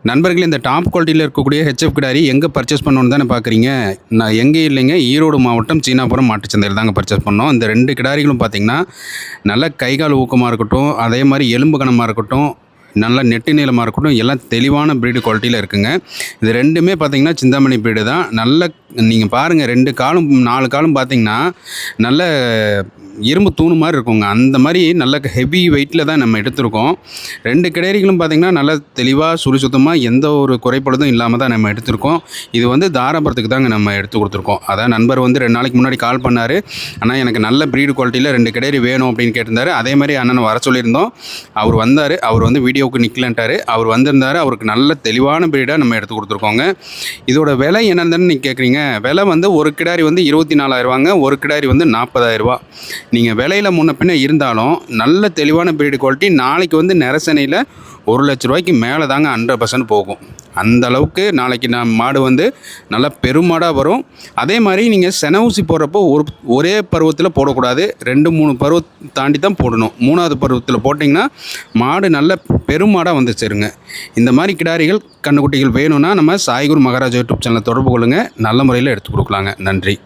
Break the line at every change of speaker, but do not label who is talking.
நண்பர்களே, இந்த டாப் குவாலிட்டியில் இருக்கக்கூடிய ஹெச்எஃப் கிடாரி எங்கே பர்ச்சேஸ் பண்ணணும்னு தானே பார்க்குறீங்க. நான் எங்கே இல்லைங்க, ஈரோடு மாவட்டம் சீனாபுரம் மாட்டுச்சந்தையில் தாங்க பர்ச்சேஸ் பண்ணோம். இந்த 2 கிடாரிகளும் பார்த்திங்கன்னா நல்ல கைகால் ஊக்கமாக இருக்கட்டும், அதே மாதிரி எலும்பு கனமாக இருக்கட்டும், நல்ல நெட்டு நீளமாக இருக்கட்டும், எல்லாம் தெளிவான ப்ரீடு குவாலிட்டியில் இருக்குங்க. இது 2மே பார்த்திங்கன்னா சிந்தாமணி ப்ரீடு தான். நல்ல நீங்கள் பாருங்கள், 2 காலும் 4 காலும் பார்த்திங்கன்னா நல்ல இரும்பு தூணு மாதிரி இருக்குங்க. அந்த மாதிரி நல்ல ஹெவி வெயிட்டில் தான் நம்ம எடுத்திருக்கோம். 2 கிடாரிகளும் பார்த்திங்கன்னா நல்ல தெளிவாக சுறுசுத்தமாக எந்த ஒரு குறைபாடும் இல்லாமல் தான் நம்ம எடுத்திருக்கோம். இது வந்து தாராபுரத்துக்கு தாங்க நம்ம எடுத்து கொடுத்துருக்கோம். அதான் நண்பர் வந்து 2 நாளைக்கு முன்னாடி கால் பண்ணார். ஆனால் எனக்கு நல்ல ப்ரீடு குவாலிட்டியில் 2 கிடாரி வேணும் அப்படின்னு கேட்டிருந்தார். அதே மாதிரி அண்ணனை வர சொல்லியிருந்தோம். அவர் வந்தார். அவர் வந்து வீடியோவுக்கு நிற்கலன்ட்டார். அவர் வந்திருந்தார். அவருக்கு நல்ல தெளிவான ப்ரீடாக நம்ம எடுத்து கொடுத்துருக்கோங்க. இதோட விலை என்னன்னு நீங்கள் கேட்குறீங்க. விலை வந்து ஒரு கிடாரி வந்து 24,000ரூவாங்க, ஒரு கிடாரி வந்து 40,000ரூவா. நீங்கள் விலையில் முன்ன பின்ன இருந்தாலும் நல்ல தெளிவான ப்ரீடு குவாலிட்டி. நாளைக்கு வந்து நெரசனையில் 1 லட்ச ரூபாய்க்கு மேலே தாங்க 100% போகும். அந்த அளவுக்கு நாளைக்கு மாடு வந்து நல்லா பெருமாடாக வரும். அதே மாதிரி நீங்கள் சென ஊசி போடுறப்போ ஒரே பருவத்தில் போடக்கூடாது. 2-3 பருவம் தாண்டி தான் போடணும். 3வது பருவத்தில் போட்டிங்கன்னா மாடு நல்ல பெருமாடாக வந்து சேருங்க. இந்த மாதிரி கிடாரிகள் கண்ணுக்குட்டிகள் வேணும்னா நம்ம சாய்குரு மகாராஜா யூடியூப் சேனலை தொடர்பு கொள்ளுங்கள். நல்ல முறையில் எடுத்து கொடுக்கலாங்க. நன்றி.